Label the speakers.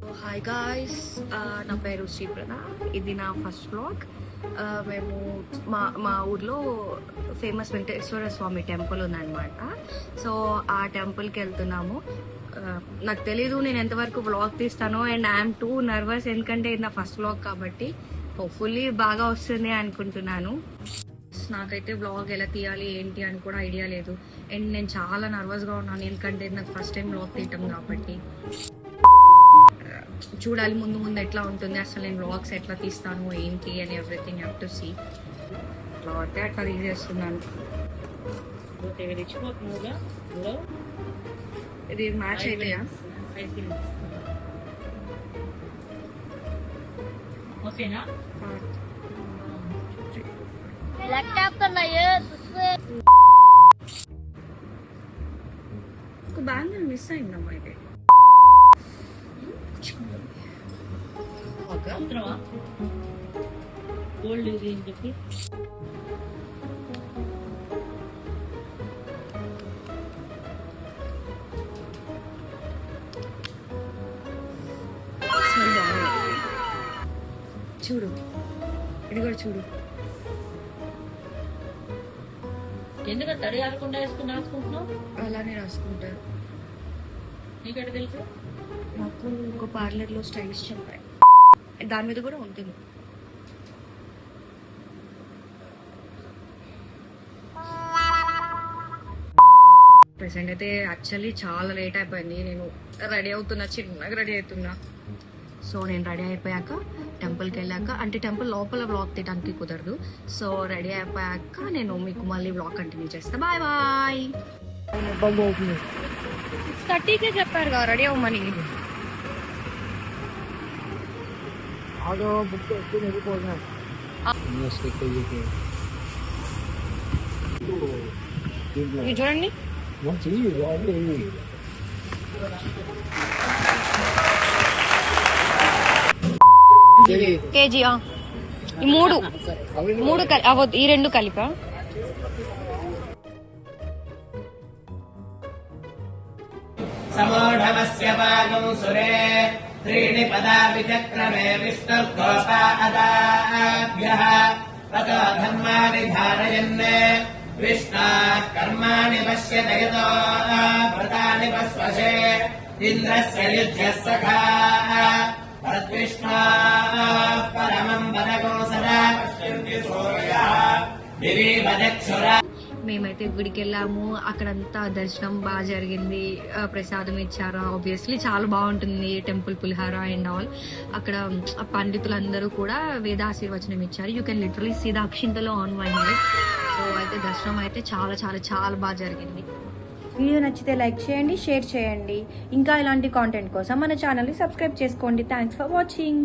Speaker 1: Hi guys, నా పేరు శ్రీప్రద. ఇది నా ఫస్ట్ వ్లాగ్. మేము మా ఊర్లో ఫేమస్ వెంకటేశ్వర స్వామి టెంపుల్ ఉందన్నమాట. సో ఆ టెంపుల్కి వెళ్తున్నాము. నాకు తెలీదు నేను ఎంతవరకు వ్లాగ్ తీస్తానో, అండ్ ఐఎమ్ టూ నర్వస్ ఎందుకంటే ఇది నా ఫస్ట్ వ్లాగ్ కాబట్టి హోప్ఫుల్లీ బాగా వస్తుంది అనుకుంటున్నాను. నాకైతే వ్లాగ్ ఎలా తీయాలి ఏంటి అని కూడా ఐడియా లేదు, అండ్ నేను చాలా నర్వస్గా ఉన్నాను ఎందుకంటే నాకు ఫస్ట్ టైం వ్లాగ్ తీయటం కాబట్టి. చూడాలి ముందు ముందు ఎట్లా ఉంటుంది, అసలు నేను వ్లాగ్స్ ఎట్లా తీస్తాను ఏంటి అని ఎవ్రీథింగ్ హ్యావ్ టు సీ. అట్లా అయితే అట్లా తీసేస్తున్నాను. ఇది మ్యాచ్ అయితేయా?
Speaker 2: ఓకేనా?
Speaker 1: ఒక బ్యాంగిల్ మిస్ అయిందమ్మా. అయితే
Speaker 2: గోల్డ్ ఇది అని చెప్పి
Speaker 1: చూడు, ఇది కూడా చూడు.
Speaker 2: ఎందుకు తడి ఆడకుండా వేసుకుని రాసుకుంటున్నావు?
Speaker 1: అలానే రాసుకుంటారు.
Speaker 2: నీకెక్కడ తెలుసు?
Speaker 1: నాకు ఒక పార్లర్లో స్టైల్స్ చెప్పాయి, దాని మీద కూడా ఉంటుంది. ప్రెసెంట్ అయితే యాక్చువల్లీ చాలా లేట్ అయిపోయింది. నేను రెడీ అవుతున్నా, చిన్నగా రెడీ అవుతున్నా. సో నేను రెడీ అయిపోయాక టెంపుల్కి వెళ్ళాక, అంటే టెంపుల్ లోపల వ్లాగ్ తీయడానికి కుదరదు. సో రెడీ అయిపోయాక నేను మీకు మళ్ళీ వ్లాగ్ కంటిన్యూ చేస్తాను. Bye bye. 30కే చెప్పారు కదా రెడీ అవ్వమని. చూడండి కేజీ ఈ మూడు ఈ రెండు కలిపా.
Speaker 3: సమోఢమస్య పాగం సురే త్రీణి పదా విచక్రమే విష్ణుర్గోపాదాభ్యః తతో ధర్మాని ధారయన్ విష్ణాః కర్మాణి పశ్యత యతో వ్రతాని పస్వశే ఇంద్రస్య యుజ్యః సఖాః తద్విష్ణాః పరమం పదకో సదా పశ్యంతి సూర్యః దివీవ చక్షురా.
Speaker 1: మేమైతే గుడికి వెళ్ళాము, అక్కడంతా దర్శనం బాగా జరిగింది. ప్రసాదం ఇచ్చారు, ఆబ్వియస్లీ చాలా బాగుంటుంది టెంపుల్ పులిహార అండ్ ఆల్. అక్కడ పండితులందరూ కూడా వేదాశీర్వచనం ఇచ్చారు. You can literally see the అక్షింతలో ఆన్ మై హెడ్. సో అయితే దర్శనం అయితే చాలా చాలా చాలా బాగా జరిగింది.
Speaker 4: వీడియో నచ్చితే లైక్ చేయండి, షేర్ చేయండి. ఇంకా ఇలాంటి కాంటెంట్ కోసం మన ఛానల్ని సబ్స్క్రైబ్ చేసుకోండి. Thanks for watching.